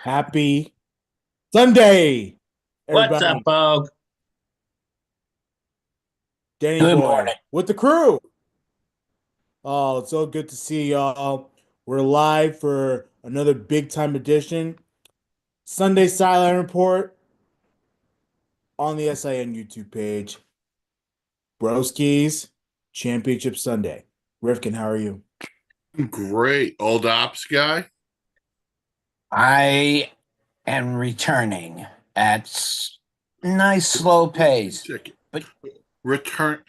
Happy Sunday, What's up, everybody. Bo? Danny Good Boy morning. with the crew. Oh, it's so good to see y'all. We're live for another big time edition. Sunday Sideline Report on the SIN YouTube page. Broski's Championship Sunday. Rifkin, how are you? Great. Old ops guy. I am returning at nice slow pace, Check it. but Return.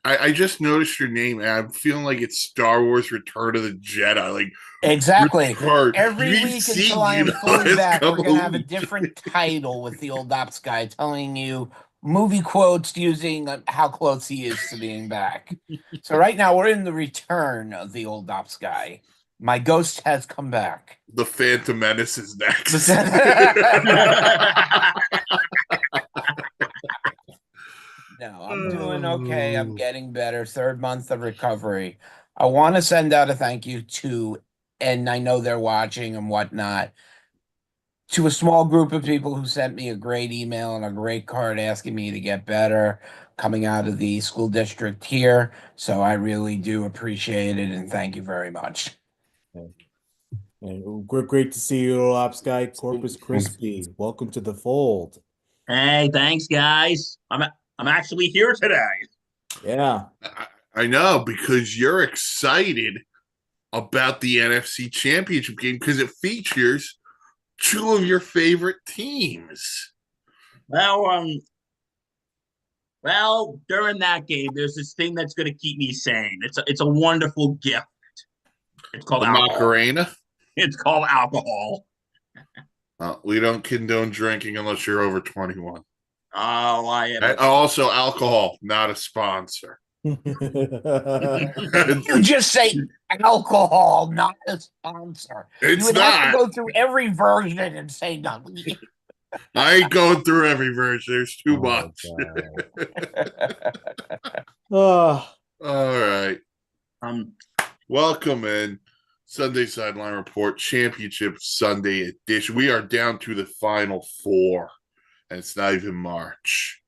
I just noticed your name, and I'm feeling like it's Star Wars Return of the Jedi. Like, exactly. return. Every You've week until seen, I am fully it's back, we're come gonna have a over. different title with the old ops guy telling you movie quotes using how close he is to being back. So right now we're in the return of the old ops guy. My ghost has come back. The Phantom Menace is next. No, I'm doing okay. I'm getting better. Third month of recovery. I want to send out a thank you to, and I know they're watching and whatnot, to a small group of people who sent me a great email and a great card asking me to get better coming out of the school district here. So I really do appreciate it and thank you very much. And great to see you, little ops guy. Corpus Christi. Welcome to the fold. Hey, thanks, guys. I'm actually here today. Yeah. I know, because you're excited about the NFC Championship game because it features two of your favorite teams. Well, during that game, there's this thing that's going to keep me sane. It's a wonderful gift. It's called The alcohol. Macarena. It's called alcohol. We don't condone drinking unless you're over 21. Oh, I am. And also, alcohol, not a sponsor. You just say alcohol, not a sponsor. You It's would have to not. go through every version and say no. I ain't going through every version. There's too Oh, much. Oh, All right. Um, Welcome in. Sunday Sideline Report Championship Sunday edition. We are down to the final four, and it's not even March.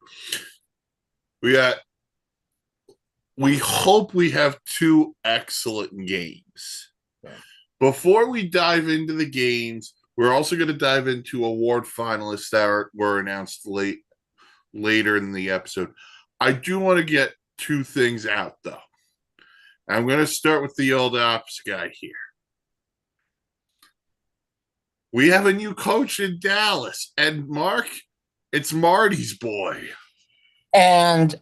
We hope we have two excellent games. Yeah. Before we dive into the games, we're also going to dive into award finalists that were announced later in the episode. I do want to get two things out, though. I'm going to start with the old ops guy here. We have a new coach in Dallas, and Mark, it's Marty's boy. And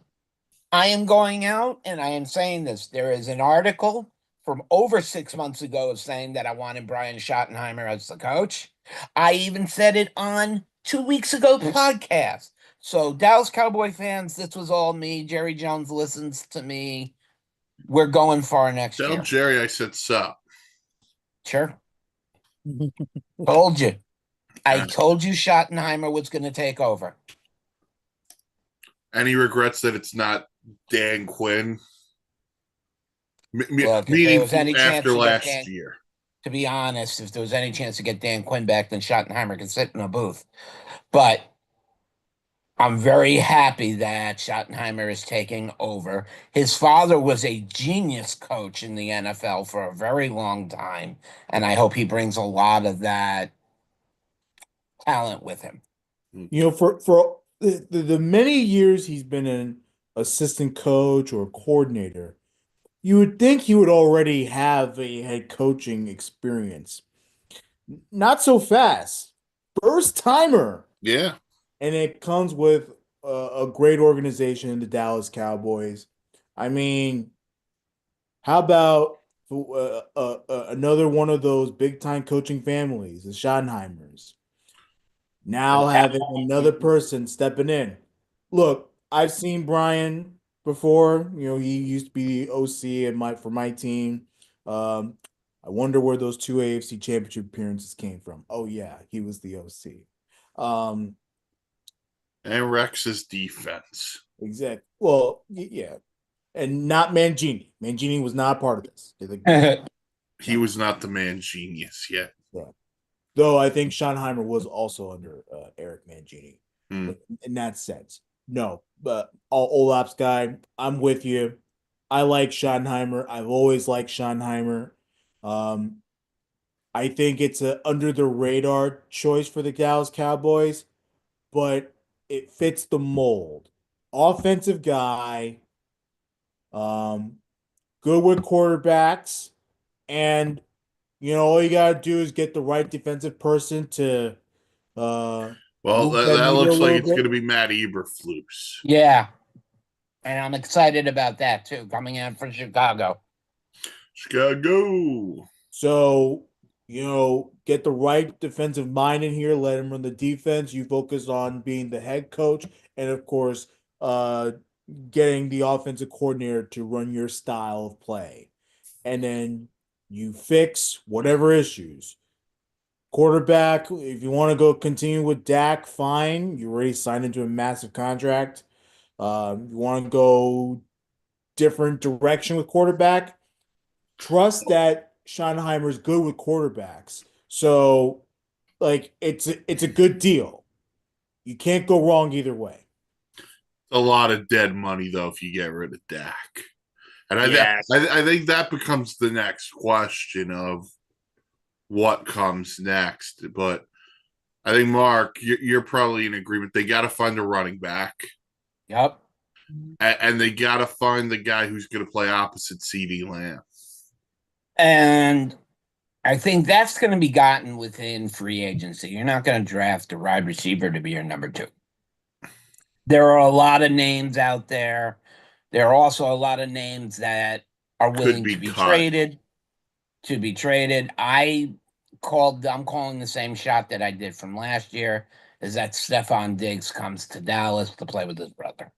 I am going out and I am saying this. There is an article from over 6 months ago saying that I wanted Brian Schottenheimer as the coach. I even said it on 2 weeks ago podcast. So Dallas Cowboy fans, this was all me. Jerry Jones listens to me. We're going far next Tell year. Jerry I said sup. Sure. Told you. I told you Schottenheimer was going to take over. And he regrets that it's not Dan Quinn. Look, if there was any Meaningful chance after to get last year. To be honest, if there was any chance to get Dan Quinn back, then Schottenheimer could sit in a booth. But I'm very happy that Schottenheimer is taking over. His father was a genius coach in the NFL for a very long time, and I hope he brings a lot of that talent with him. you know, for the many years he's been an assistant coach or coordinator, you would think he would already have a head coaching experience. Not so fast. First timer. Yeah. And it comes with a great organization, the Dallas Cowboys. I mean, how about another one of those big time coaching families, the Schottenheimers, now having another person stepping in? Look, I've seen Brian before. You know, he used to be the OC for my team. Um, I wonder where those two AFC Championship appearances came from. Oh yeah, he was the OC. And Rex's defense. Exactly. Well, yeah, and not Mangini. Mangini was not part of this. He was not the man genius yet. Yeah. Though I think Schottenheimer was also under Eric Mangini Hmm. in that sense. No, but Olap's guy, I'm with you. I like Schottenheimer. I've always liked Schottenheimer. Um, I think it's a under the radar choice for the Dallas Cowboys, but it fits the mold. Offensive guy, um, good with quarterbacks, and all you gotta do is get the right defensive person to Well, move that that needle a looks like little it's going bit. to be Matt Eberflus. Yeah, and I'm excited about that too, coming in from Chicago. Chicago. So, get the right defensive mind in here, let him run the defense. You focus on being the head coach, and of course, uh, getting the offensive coordinator to run your style of play. And then you fix whatever issues. Quarterback, if you want to go continue with Dak, fine. You already signed into a massive contract. You want to go different direction with quarterback. Trust that Schottenheimer's good with quarterbacks. So, like, it's a good deal. You can't go wrong either way. A lot of dead money though if you get rid of Dak. And Yes. I think that becomes the next question of what comes next. But I think Mark, you're probably in agreement. They got to find a running back, Yep. and they got to find the guy who's going to play opposite CD Lamb. And I think that's going to be gotten within free agency. You're not going to draft a wide receiver to be your number two. There are a lot of names out there. There are also a lot of names that are Could willing to be be cut. traded. I'm calling the same shot that I did from last year, is that Stephon Diggs comes to Dallas to play with his brother.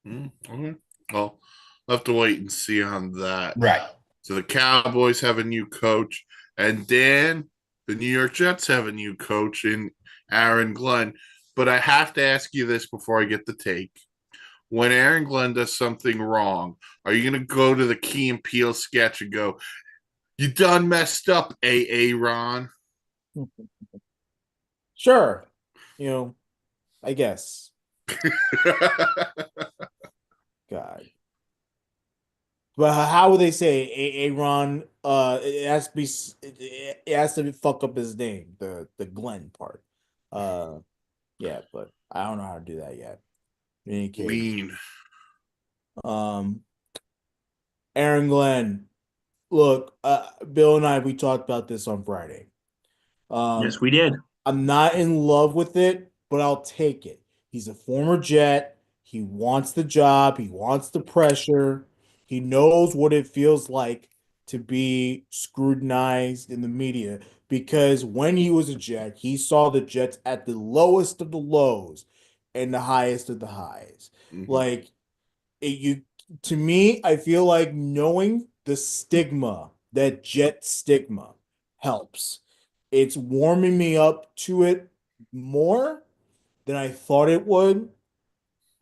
Okay. Well, we'll have to wait and see on that. Right. So the Cowboys have a new coach, and Dan, the New York Jets have a new coach in Aaron Glenn. But I have to ask you this before I get the take. When Aaron Glenn does something wrong, are you going to go to the Key and Peele sketch and go, "You done messed up, Ron"? Sure. I guess. God. But how would they say Aaron? It has to be. It has to be fuck up his name, the Glenn part. Uh, yeah, but I don't know how to do that yet. In any case, Lean. um, Aaron Glenn. Look, Bill and we talked about this on Friday. Yes, we did. I'm not in love with it, but I'll take it. He's a former Jet. He wants the job. He wants the pressure. He knows what it feels like to be scrutinized in the media because when he was a Jet, he saw the Jets at the lowest of the lows and the highest of the highs. Mm-hmm. Like you to me, I feel like knowing the stigma, that Jet stigma helps. It's warming me up to it more than I thought it would.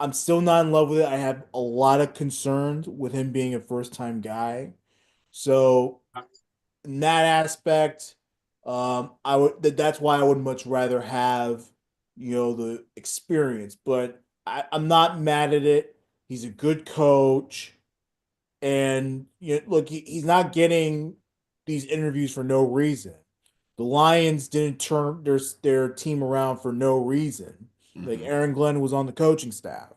I'm still not in love with it. I have a lot of concerns with him being a first time guy. So in that aspect, that's why I would much rather have, the experience. But I'm not mad at it. He's a good coach. And look, he's not getting these interviews for no reason. The Lions didn't turn their team around for no reason. Like Mm-hmm. Aaron Glenn was on the coaching staff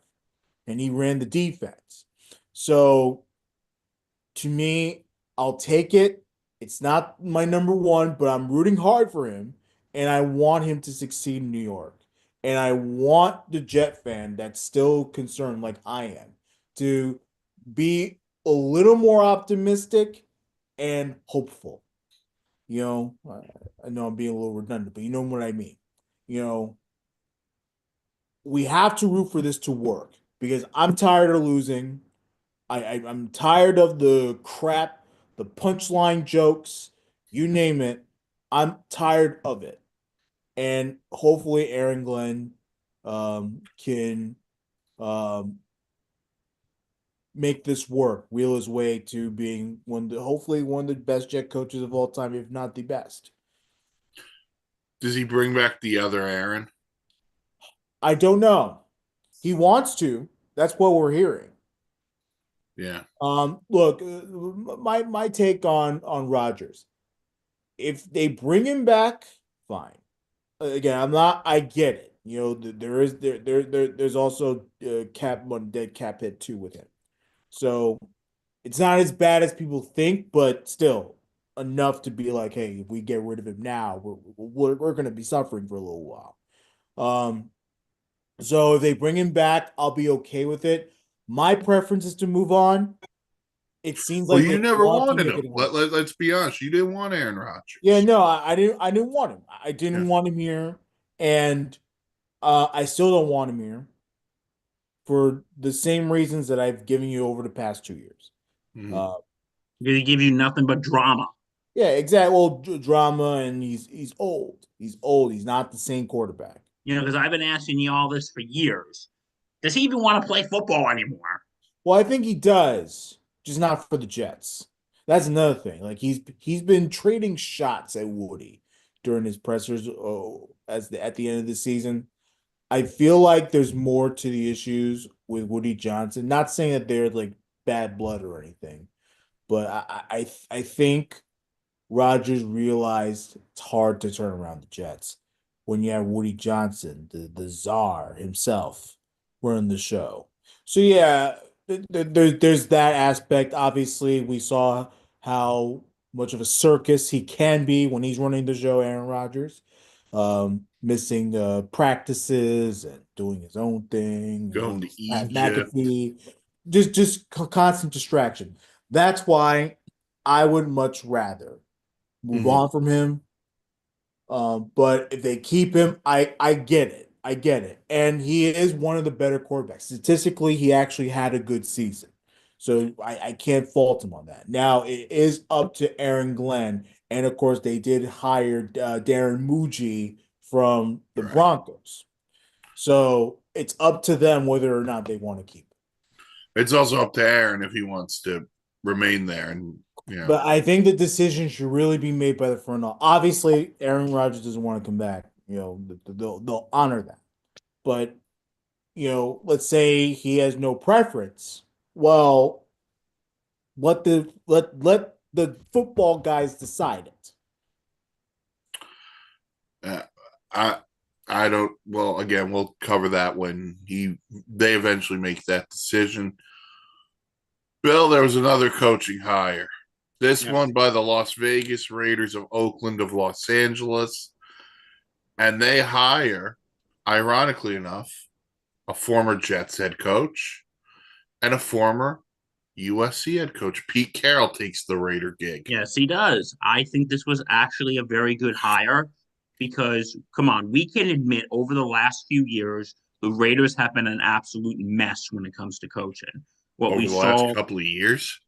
and he ran the defense. So to me, I'll take it. It's not my number one, but I'm rooting hard for him and I want him to succeed in New York. And I want the Jet fan that's still concerned, like I am, to be a little more optimistic and hopeful. I know I'm being a little redundant, but you know what I mean. You know, we have to root for this to work because I'm tired of losing. I'm tired of the crap, the punchline jokes, you name it. I'm tired of it. And hopefully Aaron Glenn can um, make this work, wheel his way to being hopefully one of the best Jet coaches of all time, if not the best. Does he bring back the other Aaron? I don't know. He wants to. That's what we're hearing. Yeah. Look, my take on Rodgers. If they bring him back, fine. Again, I'm not. I get it. You know, there's also cap one dead cap hit too with him. So it's not as bad as people think, but still enough to be like, hey, if we get rid of him now, we're going to be suffering for a little while. Um, so if they bring him back, I'll be okay with it. My preference is to move on. It seems Well, like you they never want to wanted make him. it work. Let's be honest. You didn't want Aaron Yeah, Rodgers. no, I didn't want him. I Yeah. didn't want him here, and I still don't want him here for the same reasons that I've given you over the past 2 years. Mhm. Uh, They give you nothing but drama. yeah, exactly. Well, drama, and he's old. He's old. He's not the same quarterback. Because I've been asking you all this for years. Does he even want to play football anymore? Well, I think he does, just not for the Jets. That's another thing. Like he's been trading shots at Woody during his pressers at the end of the season. I feel like there's more to the issues with Woody Johnson. Not saying that they're like bad blood or anything, but I think Rodgers realized it's hard to turn around the Jets when you have Woody Johnson, the czar himself, running the show. So yeah, there's that aspect. Obviously, we saw how much of a circus he can be when he's running the show, Aaron Rodgers. Missing practices and doing his own thing, Going to Pat Egypt. McAfee, just constant distraction. That's why I would much rather move Mhm. on from him. But if they keep him, I get it. I get it. And he is one of the better quarterbacks. Statistically, he actually had a good season. So I can't fault him on that. Now it is up to Aaron Glenn. And of course, they did hire Darren Muji from the Right. Broncos. So it's up to them whether or not they want to keep him. It's also up to Aaron if he wants to remain there. And, But I think the decision should really be made by the front office. Obviously, Aaron Rodgers doesn't want to come back. You know, they'll honor that. But let's say he has no preference. Well, let the football guys decide it. uh, I, I don't, well, again, we'll cover that when they eventually make that decision. Bill, there was another coaching hire. This Yep. one by the Las Vegas Raiders of Oakland of Los Angeles. And they hire, ironically enough, a former Jets head coach and a former USC head coach. Pete Carroll takes the Raider gig. Yes, he does. I think this was actually a very good hire because, come on, we can admit over the last few years, the Raiders have been an absolute mess when it comes to coaching. What we Over the last saw, couple of years.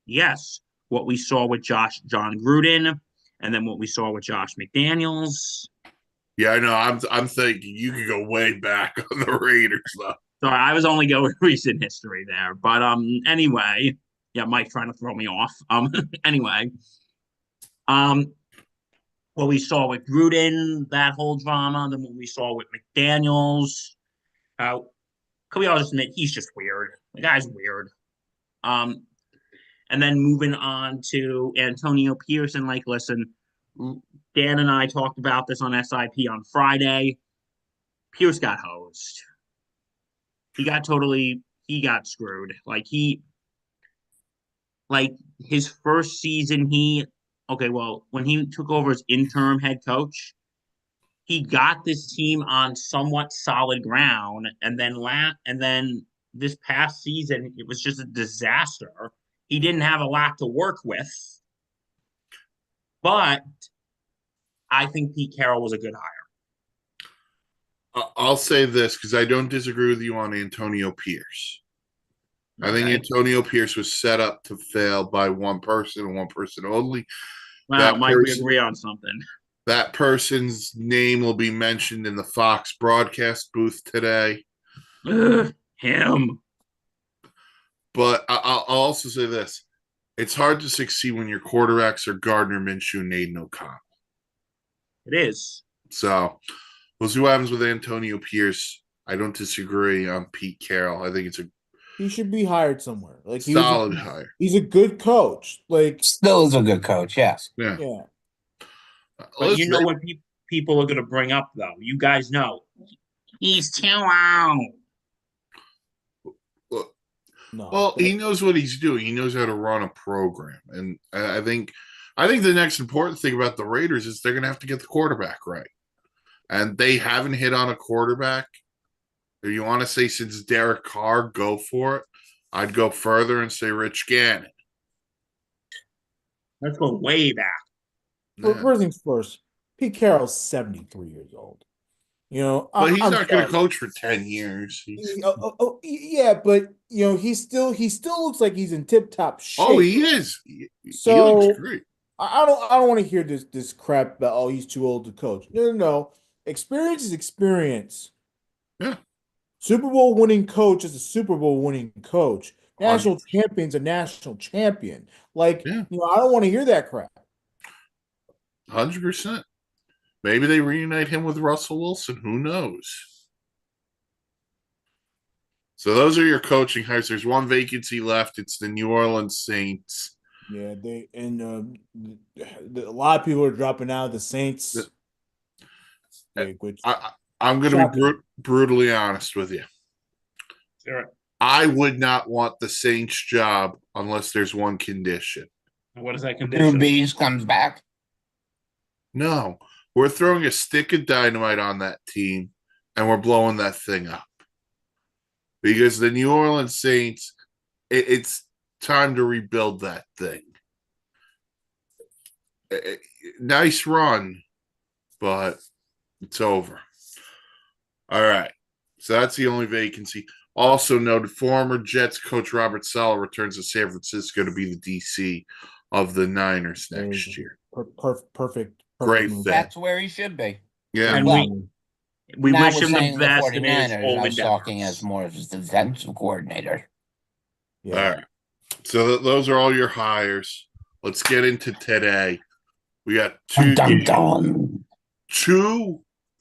yes, what we saw with John Gruden, and then what we saw with Josh McDaniels. Yeah, I know. I'm thinking you could go way back on the Raiders though. Sorry, I was only going recent history there. But anyway, yeah, Mike trying to throw me off. Anyway. Um, what we saw with Gruden, that whole drama, then what we saw with McDaniels. Can we all just admit he's just weird? The guy's weird. Um, and then moving on to Antonio Pearson, like, listen, Dan and I talked about this on SIP on Friday. Pierce got hosed. He got screwed. Like his first season, okay, well, when he took over as interim head coach, he got this team on somewhat solid ground, and then this past season it was just a disaster. He didn't have a lot to work with, but I think Pete Carroll was a good hire. I'll say this because I don't disagree with you on Antonio Pierce. I think Okay. Antonio Pierce was set up to fail by one person and one person only. Wow, That Mike, we person, agree on something. that person's name will be mentioned in the Fox broadcast booth today. Ugh, him. But I'll also say this: it's hard to succeed when your quarterbacks are Gardner Minshew and Aiden O'Connell. It is. So we'll see what happens with Antonio Pierce. I don't disagree on Pete Carroll. I think it's a He should be hired somewhere. Like solid hire. he's a good coach. Like Still is a good coach, yes. Yeah. yeah. But you know Listen, what people are going to bring up, though? You guys know. He's too old. No. well, he knows what he's doing. He knows how to run a program, and I think the next important thing about the Raiders is they're going to have to get the quarterback right, and they haven't hit on a quarterback. If you want to say since Derek Carr, go for it. I'd go further and say Rich Gannon. Let's go way back. Yeah. First things first, Pete Carroll's 73 years old. You know, But he's I'm not going sorry. to coach for 10 years. Yeah, but you know, he still looks like he's in tip top shape. Oh, he is. He So looks great. I don't want to hear this crap about he's too old to coach. No. Experience is experience. Yeah. Super Bowl winning coach is a Super Bowl winning coach. National 100%. champion's a national champion. Like, Yeah. I don't want to hear that crap. 100%. Maybe they reunite him with Russell Wilson. Who knows? So those are your coaching hires. There's one vacancy left. It's the New Orleans Saints. Yeah, a lot of people are dropping out. The Saints, which I'm going to be brutally honest with you. Sure. I would not want the Saints job unless there's one condition. What is that Drew condition? Brees comes back. No, we're throwing a stick of dynamite on that team, and we're blowing that thing up. Because the New Orleans Saints, it's time to rebuild that thing. Nice run, but it's over. All right. So that's the only vacancy. Also noted, former Jets coach Robert Saleh returns to San Francisco to be the DC of the Niners next year. Perfect. Great move. fit. That's where he should be. Yeah. And Well, we now wish we're him the saying best in his 49ers. whole I was talking endeavors. as more of a defensive coordinator. Yeah. All right. So those are all your hires. Let's get into today. We got Dun, dun.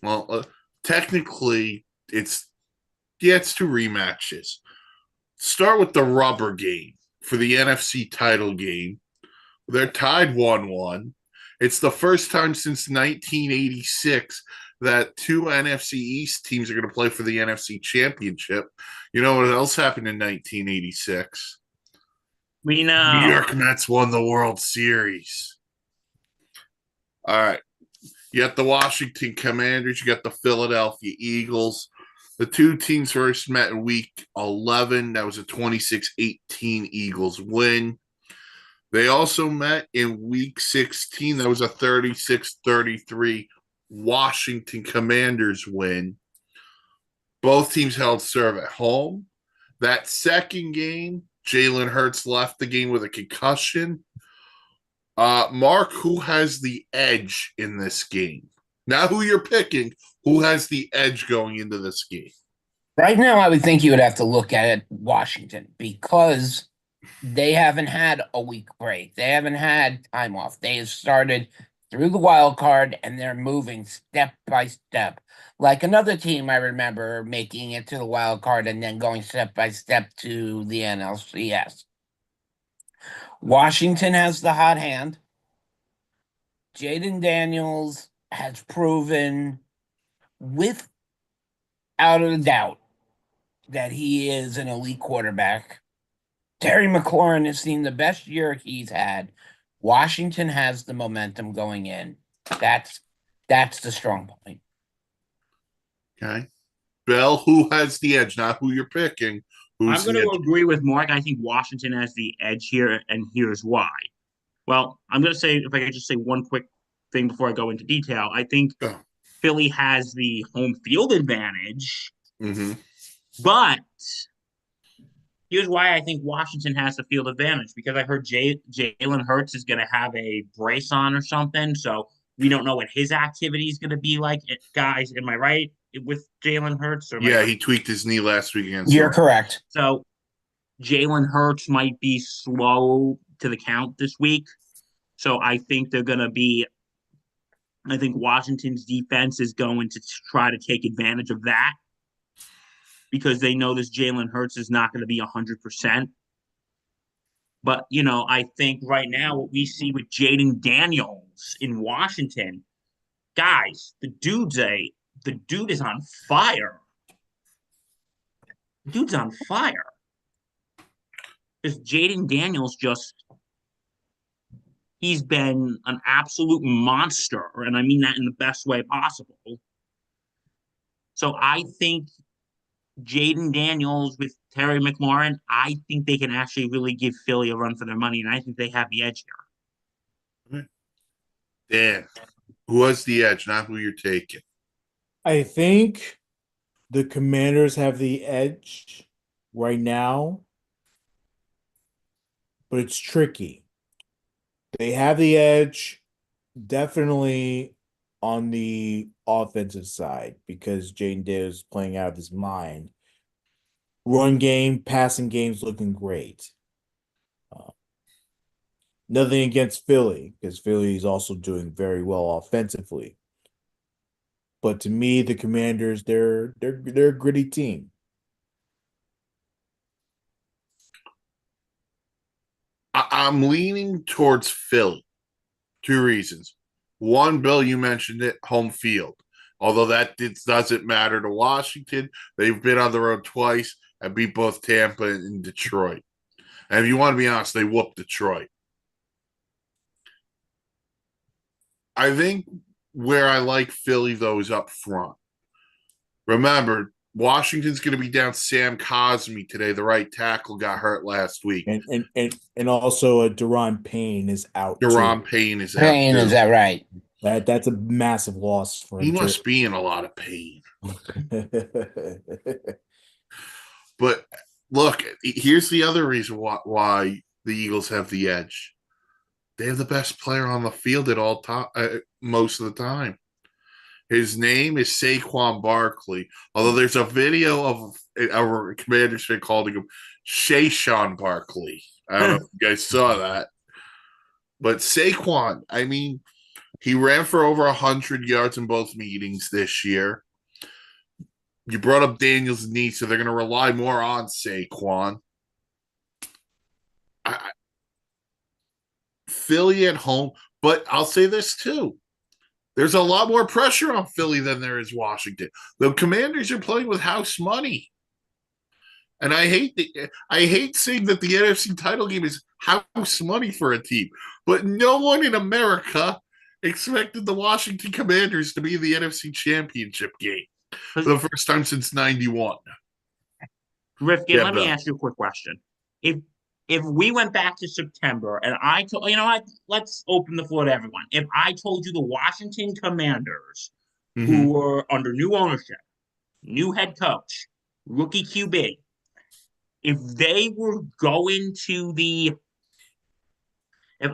well, technically it's two rematches. Start with the rubber game for the NFC title game. They're tied 1-1. It's the first time since 1986 that two NFC East teams are going to play for the NFC Championship. You know what else happened in 1986? We know. New York Mets won the World Series. All right. You got the Washington Commanders. You got the Philadelphia Eagles. The two teams first met in week 11. That was a 26-18 Eagles win. They also met in week 16. That was a 36-33 Washington Commanders win. Both teams held serve at home. That second game, Jalen Hurts left the game with a concussion. Mark, who has the edge in this game? Not who you're picking, who has the edge going into this game? Right now, I would think you would have to look at it Washington because they haven't had a week break. They haven't had time off. They have started through the wild card and they're moving step by step. Like another team I remember making it to the wild card and then going step by step to the NLCS. Washington has the hot hand. Jaden Daniels has proven without a doubt that he is an elite quarterback. Terry McLaurin has seen the best year he's had. Washington has the momentum going in. That's the strong point. Okay. Bell, who has the edge? Not who you're picking. I'm going to agree with Mark. I think Washington has the edge here, and here's why. Well, I'm going to say, if I could just say one quick thing before I go into detail, I think Philly has the home field advantage, but here's why I think Washington has the field advantage, because I heard Jalen Hurts is going to have a brace on or something, so we don't know what his activity is going to be like. Guys, am I right with Jalen Hurts? Yeah, he tweaked his knee last week against. You're correct. So Jalen Hurts might be slow to the count this week. So I think they're going to be I think Washington's defense is going to try to take advantage of that because they know this Jalen Hurts is not going to be 100%. But, I think right now what we see with Jaden Daniels in Washington, guys, the dude is on fire. Dude's on fire. Because Jaden Daniels he's been an absolute monster. And I mean that in the best way possible. So I think Jaden Daniels with Terry McLaurin, I think they can actually really give Philly a run for their money. And I think they have the edge here. Dan, who has the edge, not who you're taking? I think the Commanders have the edge right now, but it's tricky. They have the edge definitely on the offensive side because Jaden Daniels is playing out of his mind. Run game, passing game's looking great. Nothing against Philly because Philly is also doing very well offensively. But to me, the Commanders, they're a gritty team. I'm leaning towards Philly. 2 reasons. One, Bill, you mentioned it, home field. Although that doesn't matter to Washington, they've been on the road twice and beat both Tampa and Detroit. And if you want to be honest, they whooped Detroit. I think where I like Philly, though, is up front. Remember, Washington's going to be down Sam Cosmi today. The right tackle got hurt last week. And also Deron Payne is out Deron too. Payne is out. Pain, is that right? That's a massive loss for He him must too. be in a lot of pain. But look, here's the other reason why the Eagles have the edge. They have the best player on the field at all time, most of the time. His name is Saquon Barkley. Although there's a video of our Commanders fan calling him Shayshawn Barkley. I don't know if you guys saw that. But Saquon, I mean, he ran for over 100 yards in both meetings this year. You brought up Daniel's knee, so they're going to rely more on Saquon. Philly at home, but I'll say this too. There's a lot more pressure on Philly than there is Washington. The Commanders are playing with house money. And I hate saying that the NFC title game is house money for a team, but no one in America expected the Washington Commanders to be in the NFC Championship game for the first time since '91. Rifkin, let me ask you a quick question. If we went back to September and I told let's open the floor to everyone. If I told you the Washington Commanders, who were under new ownership, new head coach, rookie QB, if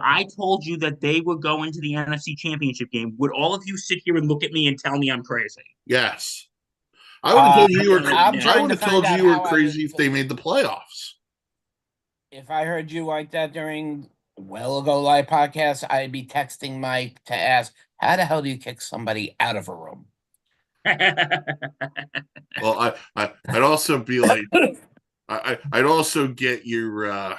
I told you that they were going to the NFC Championship game, would all of you sit here and look at me and tell me I'm crazy? Yes. I would have told you you were how crazy if they made the playoffs. If I heard you like that during Well Ago Live podcast, I'd be texting Mike to ask, how the hell do you kick somebody out of a room? Well, I'd also be like, I'd also get your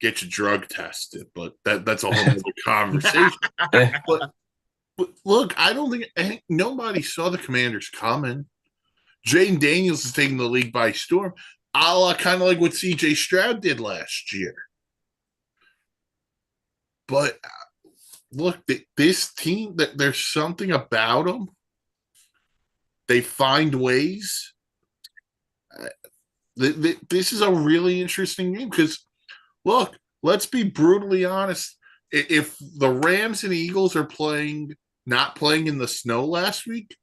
drug tested, but that's a whole other conversation. But look, I don't think nobody saw the Commanders coming. Jaden Daniels is taking the league by storm, a la kind of like what CJ Stroud did last year. But look, this team, there's something about them. They find ways. This is a really interesting game because, look, let's be brutally honest. If the Rams and Eagles are not playing in the snow last week,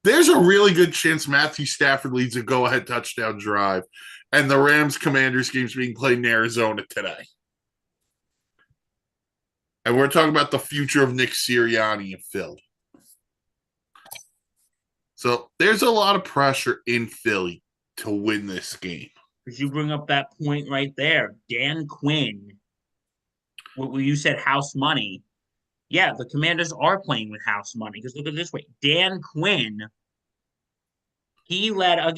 there's a really good chance Matthew Stafford leads a go-ahead touchdown drive, and the Rams-Commanders game's being played in Arizona today. And we're talking about the future of Nick Sirianni and Philly. So there's a lot of pressure in Philly to win this game. Because you bring up that point right there. Dan Quinn, what you said house money. yeah, the Commanders are playing with house money because look at it this way: Dan Quinn, he led a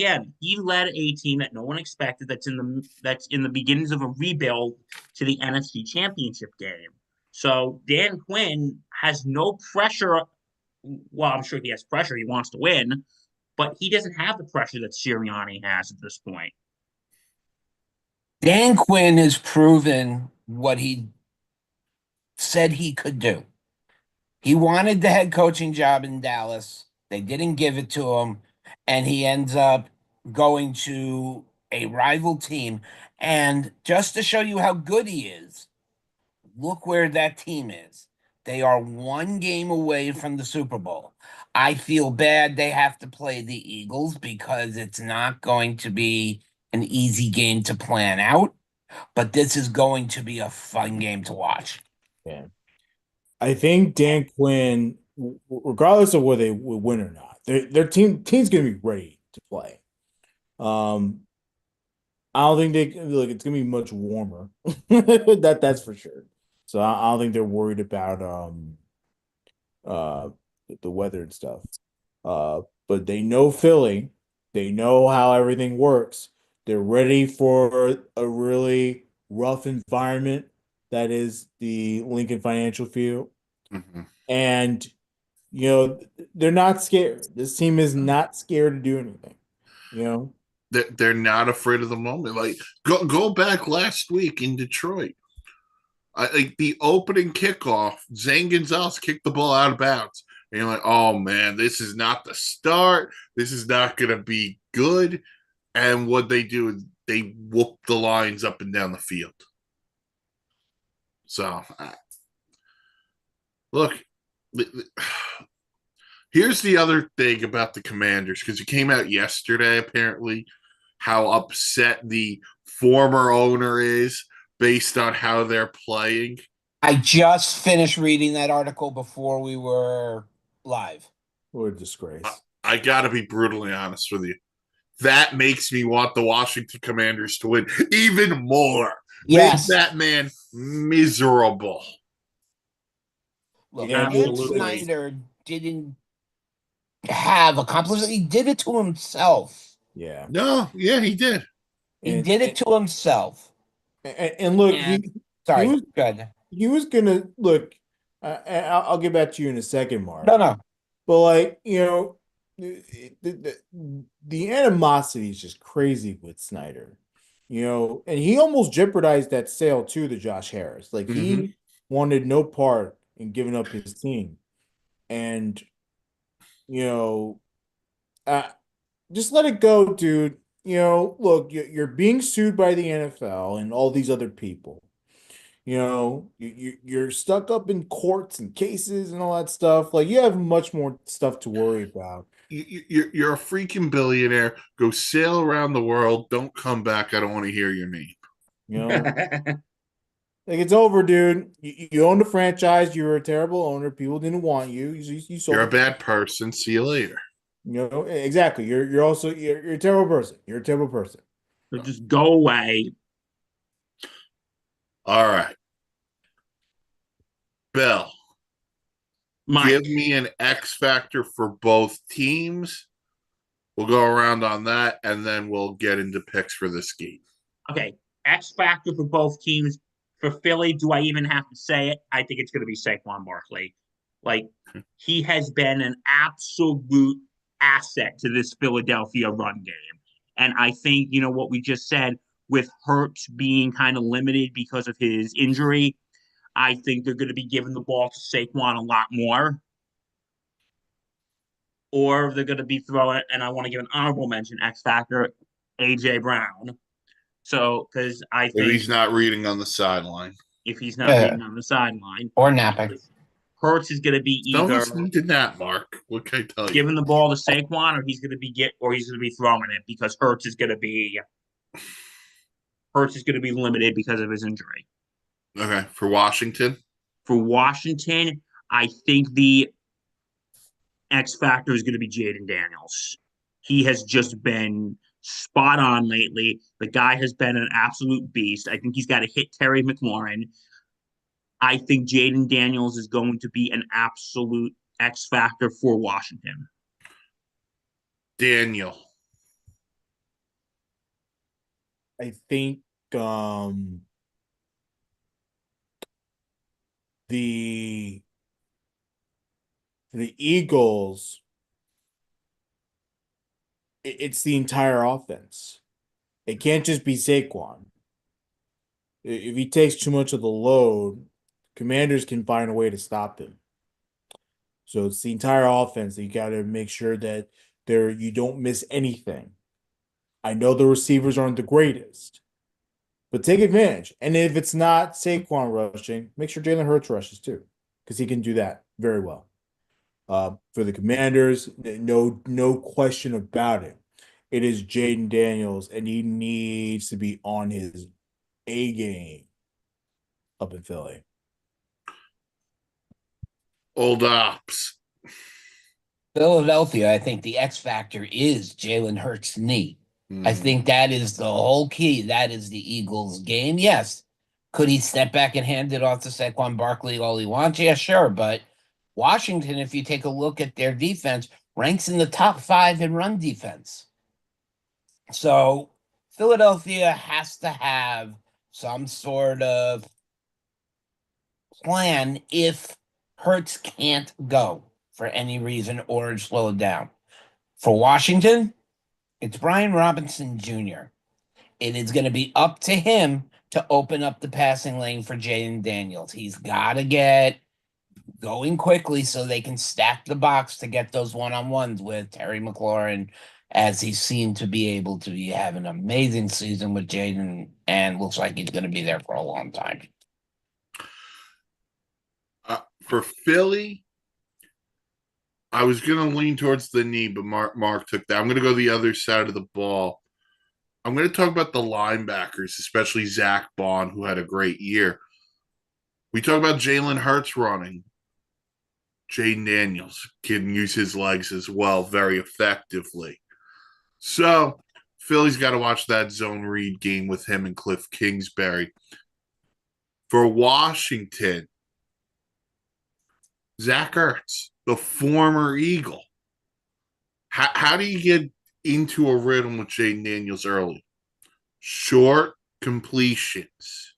team that no one expected that's in the beginnings of a rebuild to the NFC Championship game. So Dan Quinn has no pressure. Well, I'm sure he has pressure. He wants to win, but he doesn't have the pressure that Sirianni has at this point. Dan Quinn has proven what he said he could do. He wanted the head coaching job in Dallas. They didn't give it to him, and he ends up going to a rival team. And just to show you how good he is, look where that team is. They are one game away from the Super Bowl. I feel bad they have to play the Eagles because it's not going to be an easy game to plan out, but this is going to be a fun game to watch. Yeah. I think Dan Quinn, regardless of whether they will win or not, their team's gonna be ready to play. Um, I don't think they look. It's gonna be much warmer. That's for sure. So I don't think they're worried about uh the weather and stuff. But they know Philly. They know how everything works. They're ready for a really rough environment that is the Lincoln Financial Field. Mhm. And they're not scared. This team is not scared to do anything. You know, They're not afraid of the moment. Like go back last week in Detroit. Like the opening kickoff, Zane Gonzalez kicked the ball out of bounds. And you're like, oh man, this is not the start. This is not going to be good. And what they do is they whoop the Lions up and down the field. So, look, here's the other thing about the Commanders because it came out yesterday, apparently, how upset the former owner is based on how they're playing. I just finished reading that article before we were live. what a disgrace. I got to be brutally honest with you. That makes me want the Washington Commanders to win even more. Make Yes. that man miserable. Look, Yeah, Dan Absolutely. Snyder didn't have accomplishments. He did it to himself. yeah. No, yeah, he did. He And did it to himself. and look, And he sorry, was good. he was gonna look. I'll get back to you in a second, No, Mark. no. But like the animosity is just crazy with Snyder. And he almost jeopardized that sale too to Josh Harris. Like Mm-hmm. he wanted no part in giving up his team, and you know, uh, just let it go, dude. Look, you're being sued by the NFL and all these other people. You're stuck up in courts and cases and all that stuff. Like you have much more stuff to worry about. You're a freaking billionaire. Go sail around the world. Don't come back. I don't want to hear your name. You know, like it's over, dude. You owned a franchise. You were a terrible owner. People didn't want you. You You're sold a the. bad person. See you later. Exactly. You're also you're a terrible person. You're a terrible person. So just go away. All right, Bill. Give Mike. me an X factor for both teams. We'll go around on that, and then we'll get into picks for this game. Okay. X factor for both teams. For Philly, do I even have to say it? I think it's going to be Saquon Barkley. Like, he has been an absolute asset to this Philadelphia run game. And I think, what we just said with Hurts being kind of limited because of his injury, I think they're going to be giving the ball to Saquon a lot more. Or they're going to be throwing, and I want to give an honorable mention, X Factor, AJ Brown. So, because I If think he's not reading on the sideline, if he's not Yeah. reading on the sideline, Or napping. Hurts is going to be no either one's needing that, Mark. What can I tell you? giving the ball to Saquon, or he's going to be throwing it because Hurts is going to be limited because of his injury. Okay, for Washington. For Washington, I think the X factor is going to be Jaden Daniels. He has just been spot on lately. The guy has been an absolute beast. I think he's got to hit Terry McLaurin. I think Jaden Daniels is going to be an absolute X factor for Washington. Daniel. I think the the Eagles, it's the entire offense. It can't just be Saquon. If he takes too much of the load, Commanders can find a way to stop him. So it's the entire offense that you got to make sure that you don't miss anything. I know the receivers aren't the greatest, but take advantage. And if it's not Saquon rushing, make sure Jalen Hurts rushes too, because he can do that very well. For the Commanders, no question about it. It is Jaden Daniels, and he needs to be on his A game up in Philly. Old Ops. Philadelphia, I think the X factor is Jalen Hurts' knee. I Hmm. think that is the whole key. That is the Eagles' game. Yes. Could he step back and hand it off to Saquon Barkley all he wants? Yeah, sure. But Washington, if you take a look at their defense, ranks in the top 5 in run defense. So Philadelphia has to have some sort of plan if Hurts can't go for any reason or slow it down. For Washington, it's Brian Robinson Jr. It is going to be up to him to open up the passing lane for Jaden Daniels. He's got to get going quickly so they can stack the box to get those one-on-ones with Terry McLaurin, as he seemed to be able to have an amazing season with Jaden, and looks like he's going to be there for a long time. For Philly, I was going to lean towards the knee, but Mark took that. I'm going to go the other side of the ball. I'm going to talk about the linebackers, especially Zach Bond, who had a great year. We talk about Jalen Hurts running. Jaden Daniels can use his legs as well very effectively. So Philly's got to watch that zone read game with him and Cliff Kingsbury. For Washington, Zach Ertz, the former Eagle. How do you get into a rhythm with Jaden Daniels early? Short completions.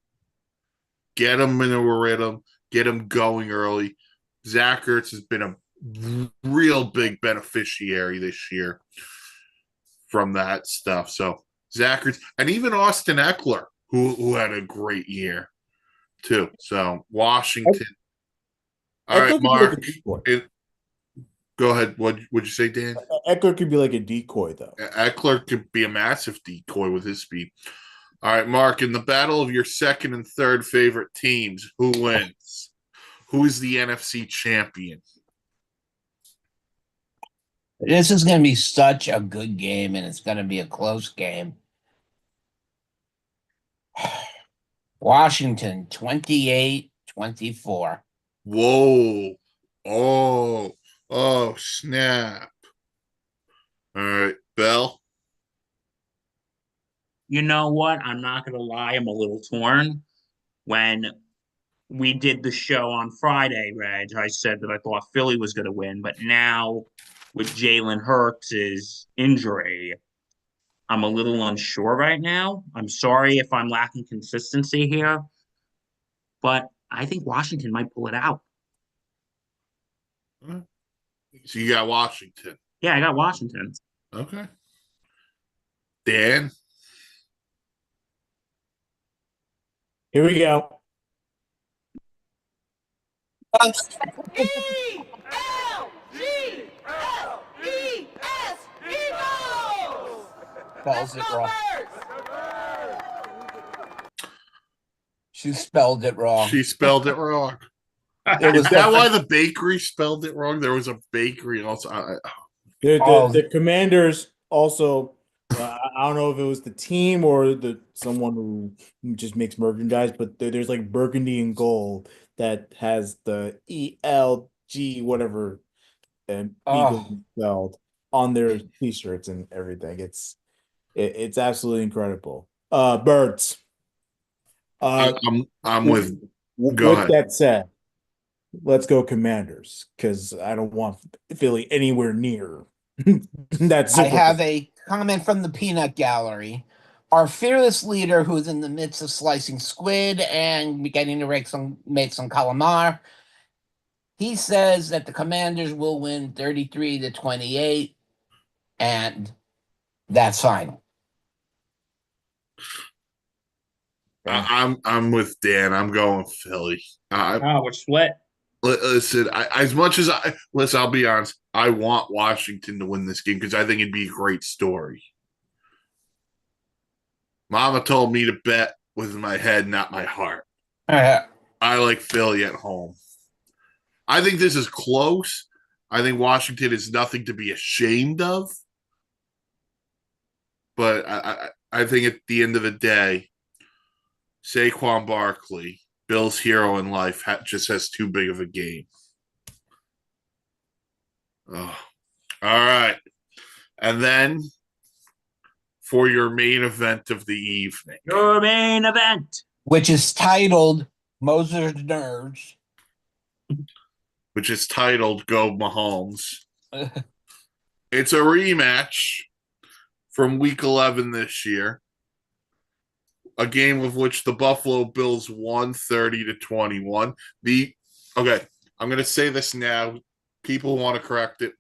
Get him in a rhythm. Get him going early. Zach Ertz has been a real big beneficiary this year from that stuff. So Zach Ertz, and even Austin Eckler, who had a great year too. So Washington. All right, Eckler could be like Mark. a decoy. Go ahead. What would you say, Dan? Eckler could be like a decoy, though. Eckler could be a massive decoy with his speed. All right, Mark, in the battle of your second and third favorite teams, who wins? Who is the NFC champion? This is going to be such a good game, and it's going to be a close game. Washington, 28-24. Whoa. Oh, snap. All right, Bell. You know what? I'm not going to lie. I'm a little torn. When we did the show on Friday, Reg, I said that I thought Philly was going to win. But now with Jalen Hurts' injury, I'm a little unsure right now. I'm sorry if I'm lacking consistency here, but I think Washington might pull it out. So you got Washington. Yeah, I got Washington. Okay. Dan. Here we go. Spells it wrong. She spelled it wrong. She spelled it wrong. It Is that why the bakery spelled it wrong? There was a bakery also. The Commanders also. I don't know if it was the team or someone who just makes merchandise, but there's like burgundy and gold that has the ELG whatever and Eagle spelled on their t-shirts and everything. It's absolutely incredible. Birds. I'm with Go With ahead. that said, let's go Commanders because I don't want Philly anywhere near that I Super have Bowl. a comment from the peanut gallery. Our fearless leader, who is in the midst of slicing squid and beginning to make some calamari, he says that the Commanders will win 33-28, and that's fine. Okay. I'm with Dan. I'm going Philly. Oh, we're split. Listen, as much as listen, I'll be honest. I want Washington to win this game because I think it'd be a great story. Mama told me to bet with my head, not my heart. Uh, I like Philly at home. I think this is close. I think Washington is nothing to be ashamed of. But I think at the end of the day, Saquon Barkley, Bill's hero in life, just has too big of a game. Oh, all right. And then for your main event of the evening, Your main event. which is titled Moser's Nerves. which is titled Go Mahomes. It's a rematch from week 11 this year, a game of which the Buffalo Bills won 30-21. Okay, I'm going to say this now. People want to correct it.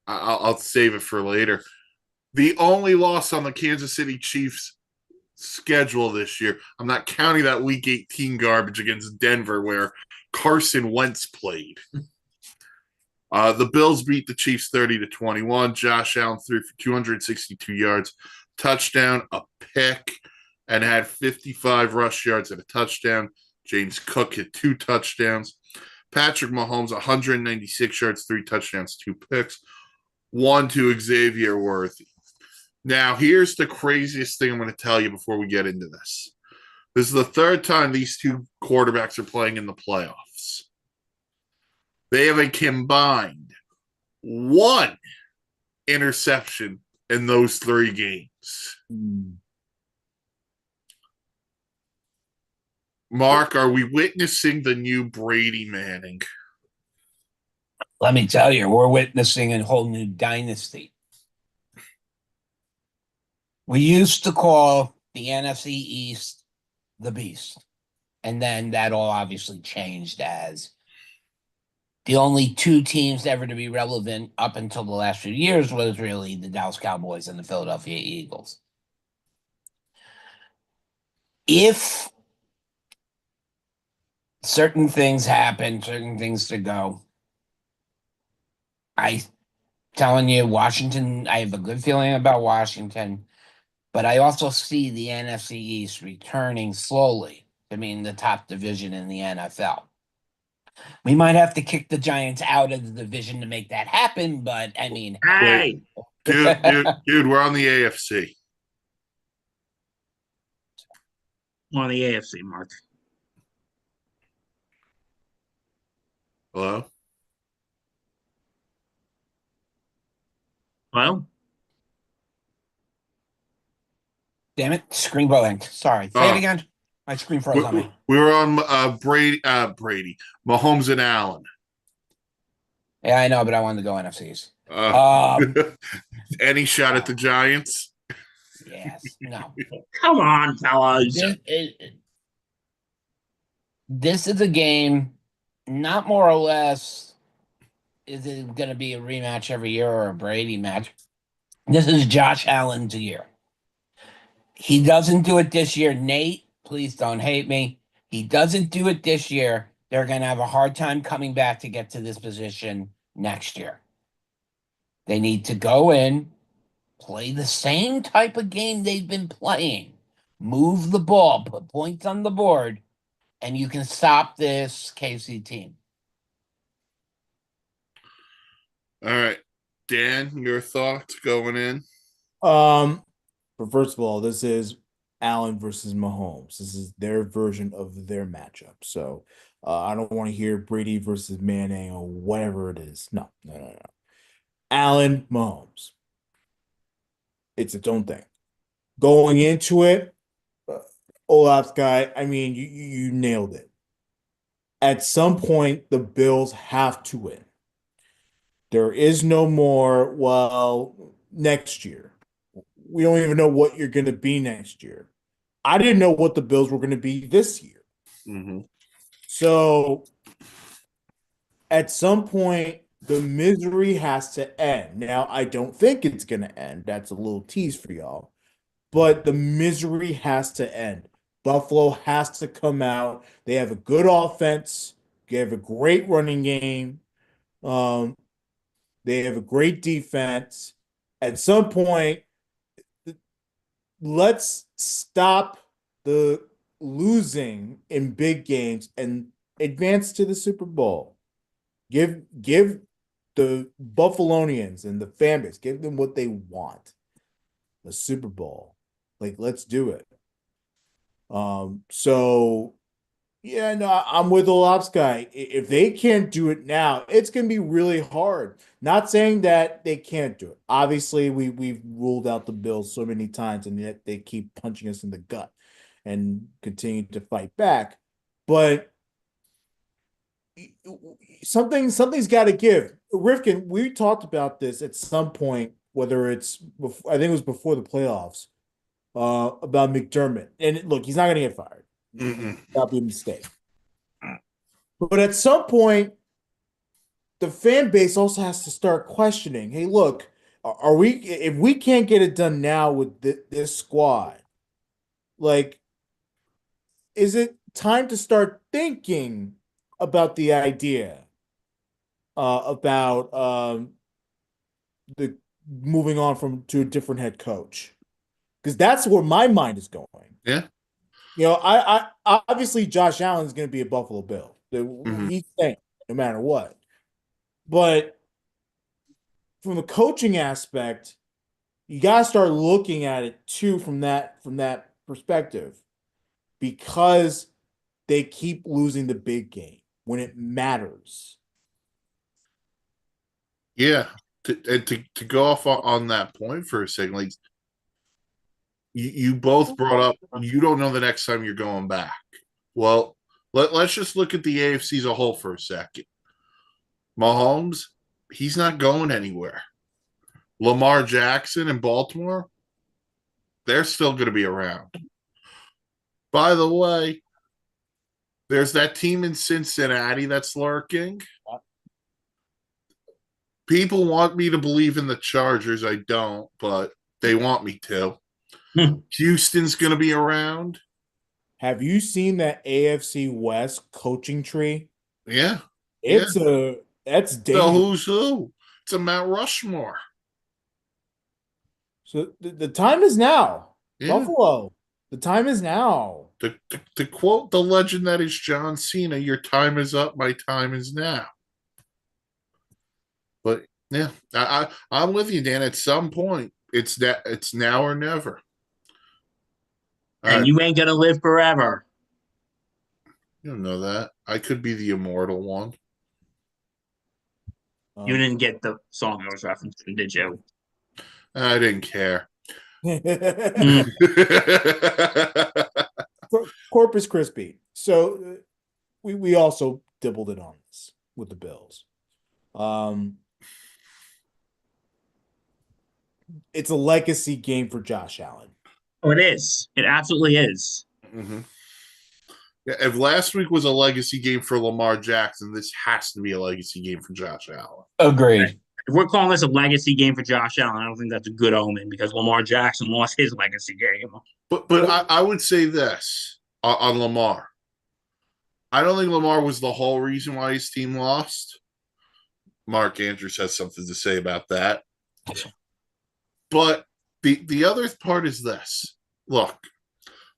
I'll save it for later. The only loss on the Kansas City Chiefs schedule this year, I'm not counting that week 18 garbage against Denver where Carson Wentz played. The Bills beat the Chiefs 30-21. Josh Allen threw for 262 yards, touchdown, a pick, and had 55 rush yards and a touchdown. James Cook hit 2 touchdowns. Patrick Mahomes, 196 yards, 3 touchdowns, 2 picks, 1 to Xavier Worthy. Now, here's the craziest thing I'm going to tell you before we get into this. This is the third time these two quarterbacks are playing in the playoffs. They have a combined 1 interception in those 3 games. Mark, are we witnessing the new Brady Manning? Let me tell you, we're witnessing a whole new dynasty. We used to call the NFC East the Beast. And then that all obviously changed as the only 2 teams ever to be relevant up until the last few years was really the Dallas Cowboys and the Philadelphia Eagles. If certain things happen, certain things to go, I telling you, Washington, I have a good feeling about Washington, but I also see the NFC East returning slowly to being the top division in the NFL. We might have to kick the Giants out of the division to make that happen, but I mean, Hey, Dude, we're on the AFC. on the AFC, Mark. Hello? Well, damn it, screen blank. Sorry. Say it again. My screen froze on me. We were on Brady, Mahomes and Allen. Yeah, I know, but I wanted to go NFCs. Any shot at the Giants? Yes. No. come on, fellas. This is a game, not more or less. Is it going to be a rematch every year or a Brady match? This is Josh Allen's year. He doesn't do it this year. Nate, please don't hate me. He doesn't do it this year. They're going to have a hard time coming back to get to this position next year. They need to go in, play the same type of game they've been playing, move the ball, put points on the board, and you can stop this KC team. All right. Dan, your thoughts going in? But first of all, this is Allen versus Mahomes. This is their version of their matchup. So I don't want to hear Brady versus Manning or whatever it is. No, no, no, no. Allen, Mahomes. It's its own thing. Going into it, Olaf's guy, I mean, you nailed it. At some point, the Bills have to win. There is no more, well, next year. We don't even know what you're going to be next year. I didn't know what the Bills were going to be this year. Mm-hmm. So at some point, the misery has to end. Now, I don't think it's going to end. That's a little tease for y'all. But the misery has to end. Buffalo has to come out. They have a good offense. They have a great running game. Um, they have a great defense. At some point, let's stop the losing in big games and advance to the Super Bowl. Give the Buffalonians and the fan base, give them what they want. The Super Bowl. Like, let's do it. So yeah, no, I'm with Olop's guy. If they can't do it now, it's gonna be really hard. Not saying that they can't do it. Obviously, we've ruled out the Bills so many times, and yet they keep punching us in the gut and continue to fight back. But something's got to give. Rifkin, we talked about this at some point, whether it's before, I think it was before the playoffs, about McDermott. And look, he's not going to get fired. Mm-mm. That'll be a mistake. But at some point, the fan base also has to start questioning. Hey, look, are we if we can't get it done now with this squad, like, is it time to start thinking about the idea about the moving on from to a different head coach? Because that's where my mind is going. Yeah. You know, I obviously Josh Allen is going to be a Buffalo Bill. Mm-hmm. He's staying no matter what. But from the coaching aspect, you got to start looking at it too from that perspective, because they keep losing the big game when it matters. Yeah. To go off on that point for a second, like you both brought up, you don't know the next time you're going back. Well, let's just look at the AFC as a whole for a second. Mahomes, he's not going anywhere. Lamar Jackson in Baltimore, they're still going to be around. By the way, there's that team in Cincinnati that's lurking. People want me to believe in the Chargers. I don't, but they want me to. Houston's going to be around. Have you seen that AFC West coaching tree? Yeah. It's a that's The dangerous. who's who. It's a Mount Rushmore. So the time is now. Yeah. Buffalo. The time is now. To quote the legend that is John Cena, your time is up, my time is now. But yeah, I'm with you, Dan. At some point, it's now or never. And you ain't gonna live forever. You don't know that. I could be the immortal one. You didn't get the song I was referencing, did you? I didn't care. Mm. Corpus Christi. So we also dibbled it on this with the Bills. It's a legacy game for Josh Allen. Oh, it is. It absolutely is. Mm-hmm. Yeah, if last week was a legacy game for Lamar Jackson, this has to be a legacy game for Josh Allen. Agreed. If we're calling this a legacy game for Josh Allen, I don't think that's a good omen because Lamar Jackson lost his legacy game. But I would say this on Lamar. I don't think Lamar was the whole reason why his team lost. Mark Andrews has something to say about that. But the other part is this. Look,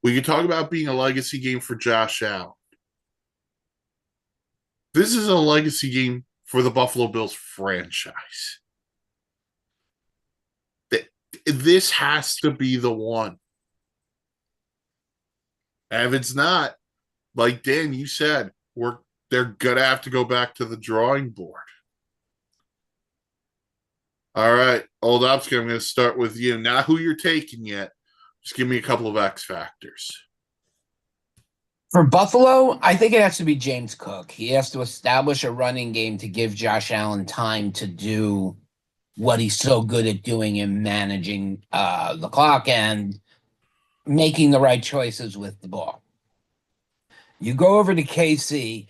we can talk about being a legacy game for Josh Allen. This is a legacy game for the Buffalo Bills franchise. This has to be the one. And if it's not, like Dan, you said, they're gonna have to go back to the drawing board. All right, Old Opsky, I'm going to start with you. Not who you're taking yet. Just give me a couple of X factors. For Buffalo, I think it has to be James Cook. He has to establish a running game to give Josh Allen time to do what he's so good at doing in managing the clock and making the right choices with the ball. You go over to KC,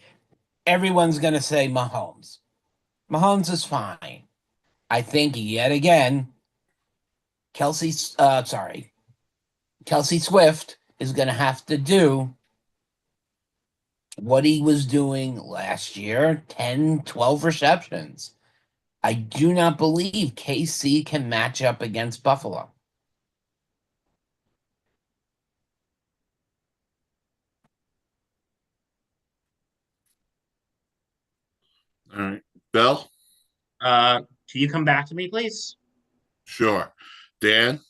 everyone's going to say Mahomes. Mahomes is fine. I think yet again, Kelsey Swift is going to have to do what he was doing last year, 10, 12 receptions. I do not believe KC can match up against Buffalo. All right. Bell? Can you come back to me, please? Sure. Dan?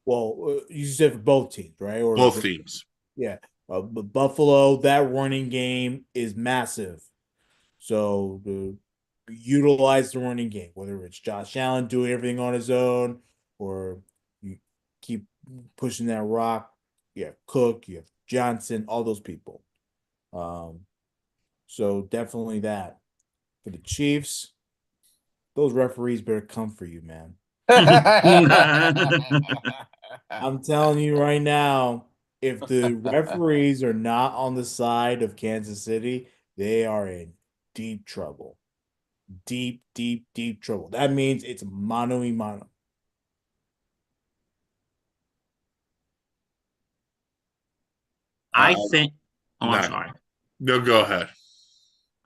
Well, you said for both teams, right? Or Both just, teams. yeah. But Buffalo, that running game is massive. So utilize the running game, whether it's Josh Allen doing everything on his own, or you keep pushing that rock. You have Cook, you have Johnson, all those people. Um, so definitely that. For the Chiefs, those referees better come for you, man. I'm telling you right now, if the referees are not on the side of Kansas City, they are in deep trouble. Deep, deep, deep trouble. That means it's mano y mano. I Uh, think. Oh, I'm no. sorry. No, go ahead.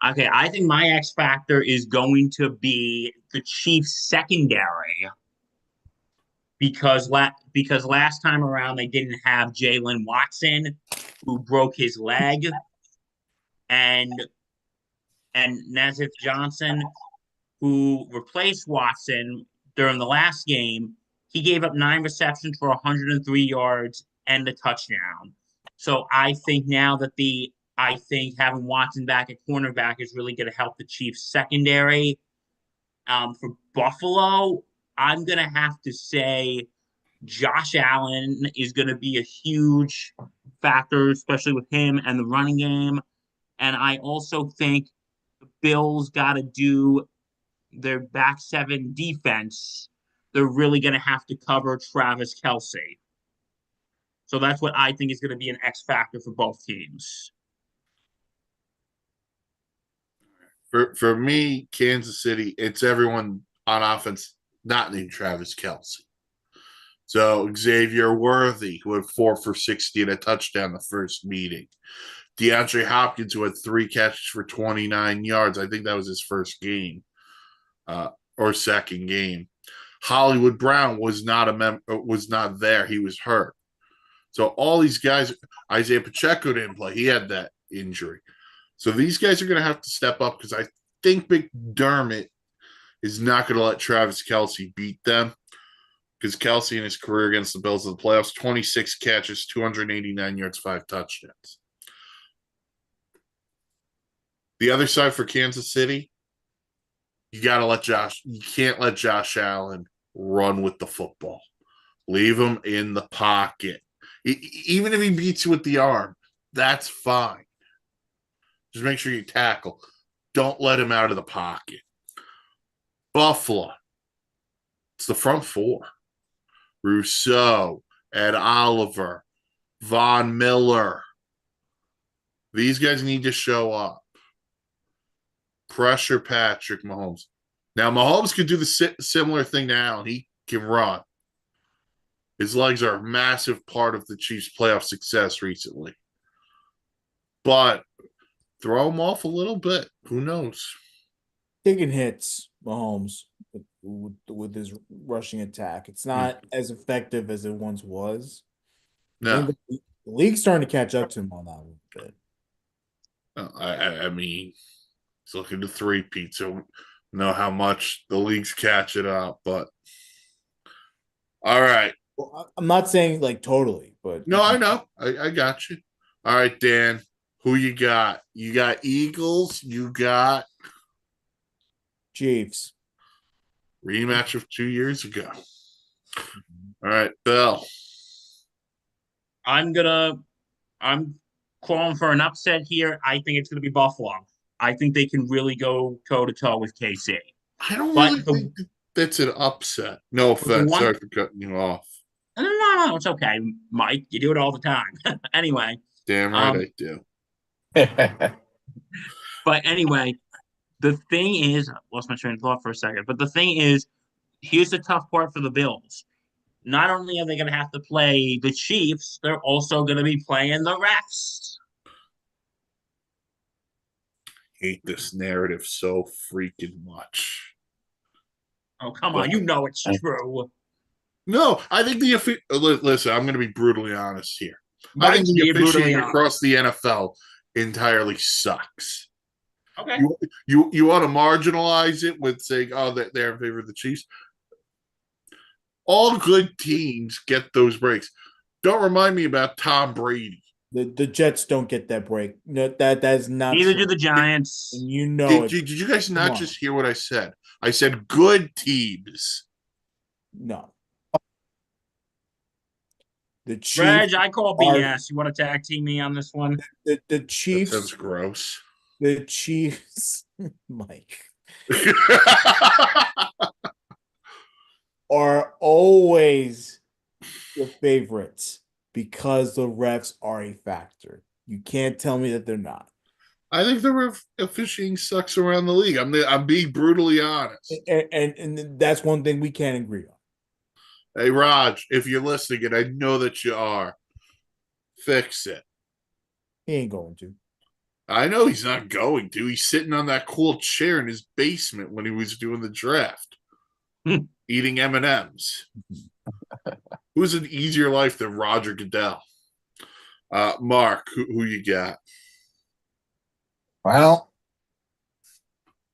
Okay, I think my X factor is going to be the Chiefs secondary because last time around they didn't have Jalen Watson, who broke his leg, and Nazif Johnson, who replaced Watson during the last game. He gave up 9 receptions for 103 yards and a touchdown. So I think having Watson back at cornerback is really going to help the Chiefs secondary. For Buffalo, I'm going to have to say Josh Allen is going to be a huge factor, especially with him and the running game. And I also think the Bills got to do their back seven defense. They're really going to have to cover Travis Kelsey. So that's what I think is going to be an X factor for both teams. For me, Kansas City, it's everyone on offense not named Travis Kelsey. So Xavier Worthy, who had 4 for 60 and a touchdown the first meeting. DeAndre Hopkins, who had 3 catches for 29 yards. I think that was his first game or second game. Hollywood Brown was not there. He was hurt. So all these guys, Isaiah Pacheco didn't play. He had that injury. So these guys are going to have to step up because I think McDermott is not going to let Travis Kelsey beat them because Kelsey in his career against the Bills in the playoffs, 26 catches, 289 yards, 5 touchdowns. The other side for Kansas City, you can't let Josh Allen run with the football. Leave him in the pocket. Even if he beats you with the arm, that's fine. Just make sure you tackle. Don't let him out of the pocket. Buffalo, it's the front four. Rousseau, Ed Oliver, Von Miller. These guys need to show up. Pressure Patrick Mahomes. Now, Mahomes could do the similar thing to Allen. He can run. His legs are a massive part of the Chiefs' playoff success recently. But throw him off a little bit. Who knows? Taking hits, Mahomes, with his rushing attack. It's not as effective as it once was. I No. think the league's starting to catch up to him on that a little bit. I mean, he's looking to three-peat, so know how much the league's catching up. But all right. Well, I'm not saying like totally, but No, I know. I got you. All right, Dan. Who you got? You got Eagles. You got Chiefs. rematch of 2 years ago. All right, Bill. I'm calling for an upset here. I think it's gonna be Buffalo. I think they can really go toe to toe with KC. I don't But really think that's an upset. No the offense. one Sorry for cutting you off. no, it's okay, Mike. You do it all the time. Anyway, Damn right um, I do. but anyway, the thing is, I lost my train of thought for a second. But the thing is, here's the tough part for the Bills. Not only are they going to have to play the Chiefs, they're also going to be playing the refs. Hate this narrative so freaking much. Oh, come But on. You know it's true. no, I think listen, I'm going to be brutally honest here. I think Mike's the being brutally officiating honest. across the NFL entirely sucks. Okay. You want to marginalize it with saying, oh, that they're in favor of the Chiefs. All good teams get those breaks. Don't remind me about Tom Brady. The Jets don't get that break. No, that is not Neither true. do the Giants. And you know it. Did you guys Come not on. just hear what I said? I said good teams. No. The Chiefs Reg, I call are BS. You want to tag team me on this one? the That Chiefs. sounds gross. The Chiefs, Mike, are always the favorites because the refs are a factor. You can't tell me that they're not. I think the officiating sucks around the league. I'm being brutally honest. And that's one thing we can't agree on. Hey, Raj, if you're listening, and I know that you are, fix it. He ain't going to. I know he's not going to. He's sitting on that cool chair in his basement when he was doing the draft, eating M&Ms. Who's an easier life than Roger Goodell? Mark, who you got? Well,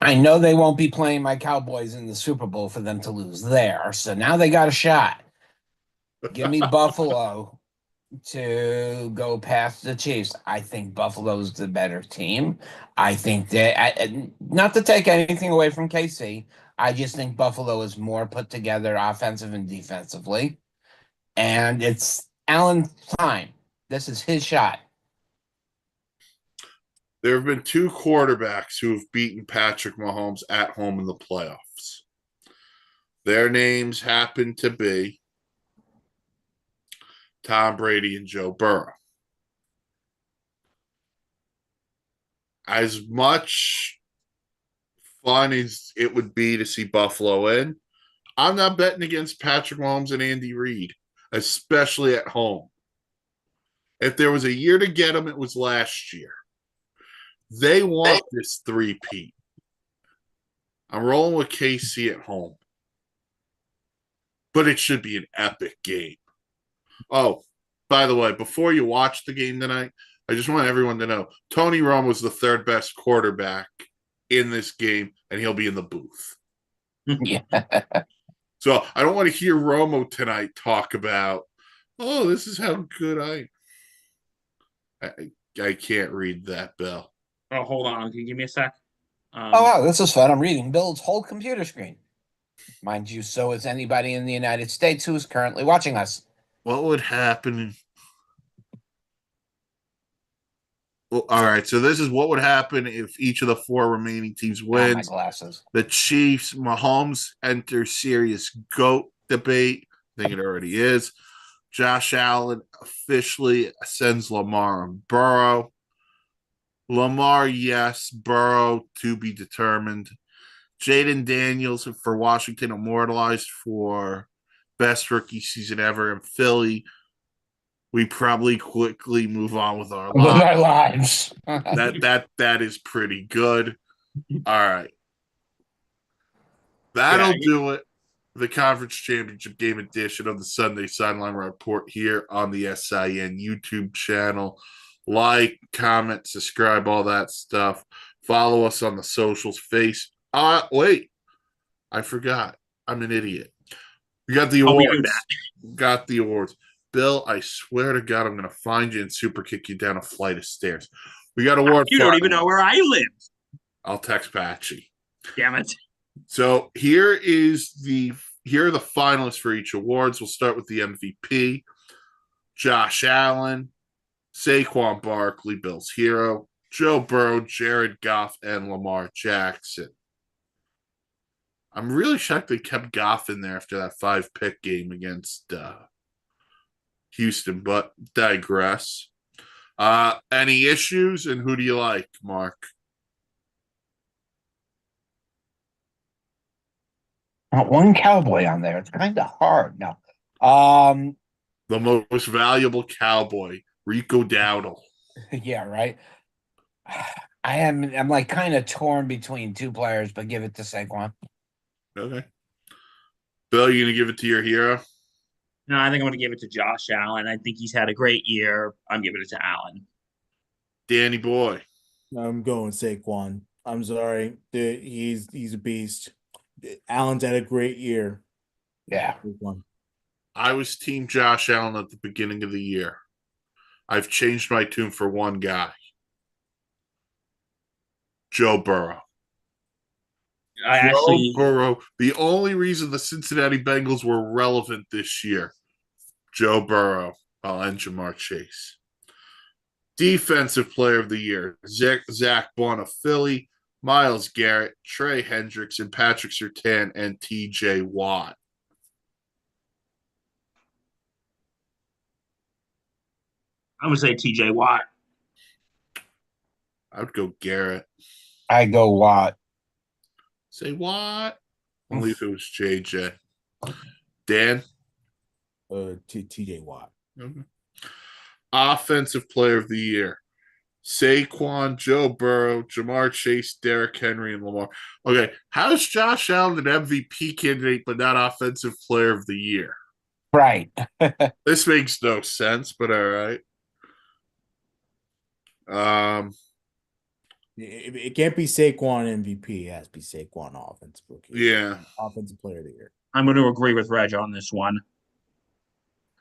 I know they won't be playing my Cowboys in the Super Bowl for them to lose there. So now they got a shot. Give me Buffalo to go past the Chiefs. I think Buffalo's the better team. I think that, not to take anything away from KC, I just think Buffalo is more put together offensive and defensively. And it's Allen's time. This is his shot. There have been two quarterbacks who have beaten Patrick Mahomes at home in the playoffs. Their names happen to be Tom Brady and Joe Burrow. As much fun as it would be to see Buffalo in, I'm not betting against Patrick Mahomes and Andy Reid, especially at home. If there was a year to get them, it was last year. They want this three-peat. I'm rolling with KC at home. But it should be an epic game. Oh, by the way, before you watch the game tonight, I just want everyone to know Tony Romo was the third best quarterback in this game, and he'll be in the booth. Yeah. So I don't want to hear Romo tonight talk about, oh, this is how good I can't read that, Bill. Oh, hold on. Can you give me a sec? Oh, wow, this is fun. I'm reading Bill's whole computer screen. Mind you, so is anybody in the United States who is currently watching us. What would happen? Well, all right, so this is what would happen if each of the four remaining teams My wins. glasses. The Chiefs, Mahomes enter serious GOAT debate. I think it already is. Josh Allen officially sends Lamar and Burrow. Lamar, yes. Burrow, to be determined. Jaden Daniels for Washington, immortalized for best rookie season ever in Philly. We probably quickly move on with our With lives. our lives. That is pretty good. All right. That'll do it. The conference championship game edition of the Sunday Sideline Report here on the SIN YouTube channel. Like, comment, subscribe, all that stuff. Follow us on the socials. Wait, I forgot. I'm an idiot. We got the awards. We do that. Got the awards. Bill, I swear to God, I'm going to find you and super kick you down a flight of stairs. We got award. You don't even know where I live. I'll text Patchy. Damn it. So here are the finalists for each awards. We'll start with the MVP. Josh Allen, Saquon Barkley, Bills hero, Joe Burrow, Jared Goff, and Lamar Jackson. I'm really shocked they kept Goff in there after that 5-pick game against Houston, but digress. Any issues, and who do you like, Mark? One cowboy on there. It's kind of hard. No. The most valuable cowboy, Rico Dowdle. Yeah, right. I'm like kind of torn between two players, but give it to Saquon. Okay. Bill, you gonna give it to your hero? No, I think I'm going to give it to Josh Allen. I think he's had a great year. I'm giving it to Allen. Danny Boy. I'm going Saquon. I'm sorry. He's a beast. Allen's had a great year. Yeah. Saquon. I was team Josh Allen at the beginning of the year. I've changed my tune for one guy. Joe Burrow. Joe Burrow. The only reason the Cincinnati Bengals were relevant this year. Joe Burrow and Jamar Chase. Defensive player of the year. Zach Bond of Philly, Myles Garrett, Trey Hendricks, and Patrick Surtain, and TJ Watt. I'm going to say TJ Watt. I would go Garrett. I go Watt. Say what? Only if it was JJ. Dan? TJ Watt. Mm-hmm. Offensive player of the year. Saquon, Joe Burrow, Jamar Chase, Derrick Henry, and Lamar. Okay, how's Josh Allen an MVP candidate but not offensive player of the year? Right. This makes no sense, but all right. It can't be Saquon MVP. It has to be Saquon offensive rookie. Yeah. Offensive player of the year. I'm going to agree with Reg on this one.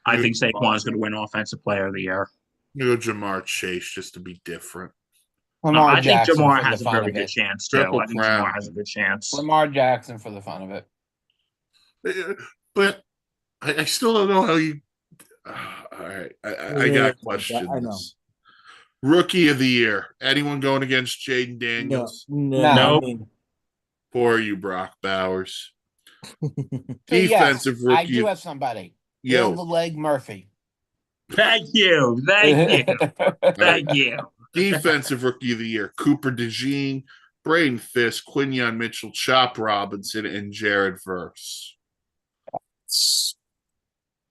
I think Saquon is going to win offensive player of the year. I'm going to go Jamar Chase just to be different. I think Jamar has a very good chance, too. Triple I think crown. Jamar has a good chance. Lamar Jackson for the fun of it. But I still don't know how you. All right. I got questions. I know. Rookie of the year. Anyone going against Jaden Daniels? No. For you, Brock Bowers. Defensive rookie. I do have somebody. Yo. Bill the Leg Murphy. Thank you. Thank you. Thank you. Defensive rookie of the year. Cooper DeJean, Braden Fisk, Quinyon Mitchell, Chop Robinson, and Jared Verse.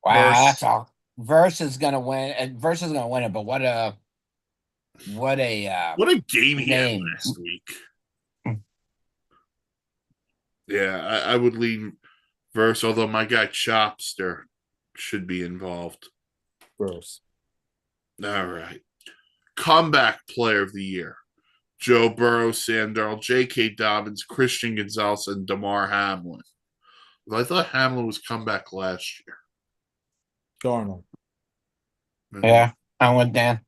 Wow, that's all. Verse is gonna win. Verse is gonna win it, but what a game he had last week. Yeah, I would lean Verse, although my guy Chopster should be involved. Verse. All right. Comeback player of the year. Joe Burrow, Sam Darnold, J.K. Dobbins, Christian Gonzalez, and DeMar Hamlin. I thought Hamlin was comeback last year. Darnold. Yeah, I'm with Dan.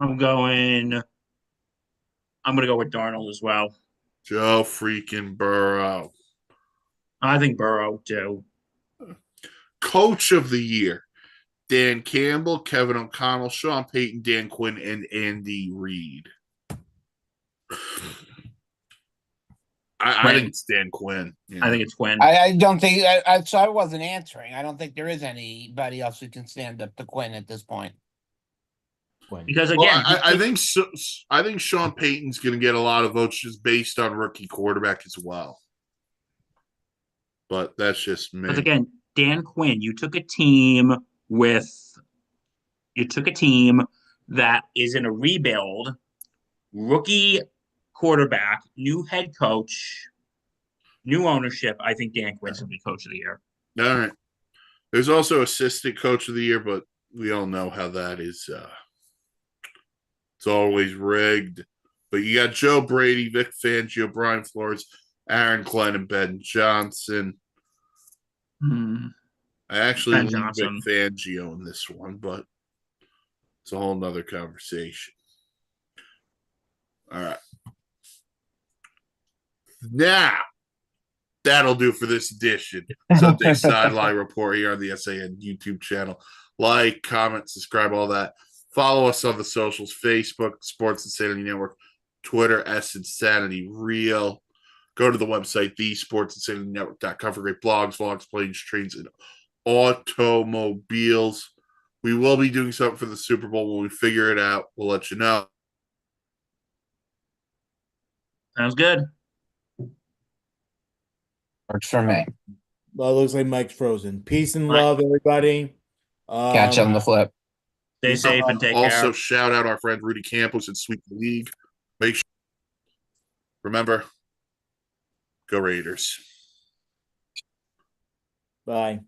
I'm going to go with Darnold as well. Joe freaking Burrow. I think Burrow, too. Coach of the year. Dan Campbell, Kevin O'Connell, Sean Payton, Dan Quinn, and Andy Reid. I think it's Dan Quinn. I think it's Quinn. I don't think so. I wasn't answering. I don't think there is anybody else who can stand up to Quinn at this point. Because again, I think Sean Payton's going to get a lot of votes just based on rookie quarterback as well. But that's just me. Because again, Dan Quinn, you took a team that is in a rebuild, rookie quarterback, new head coach, new ownership. I think Dan Quinn's going to be coach of the year. All right. There's also assistant coach of the year, but we all know how that is. It's always rigged. But you got Joe Brady, Vic Fangio, Brian Flores, Aaron Glenn, and Ben Johnson. I actually lean Vic Fangio in this one, but it's a whole nother conversation. All right. Now, that'll do for this edition. Sunday Sideline Report here on the SAN YouTube channel. Like, comment, subscribe, all that. Follow us on the socials: Facebook, Sports Insanity Network, Twitter, Insanity Real. Go to the website, thesportsinsanitynetwork.com, for great blogs, vlogs, planes, trains, and automobiles. We will be doing something for the Super Bowl. When we figure it out, we'll let you know. Sounds good. Works for me. Well, it looks like Mike's frozen. Peace and Right. love, everybody. Catch you on the flip. Stay safe and take Also, care. shout out our friend Rudy Campos and Sweep the League. Make sure, remember, go Raiders. Bye.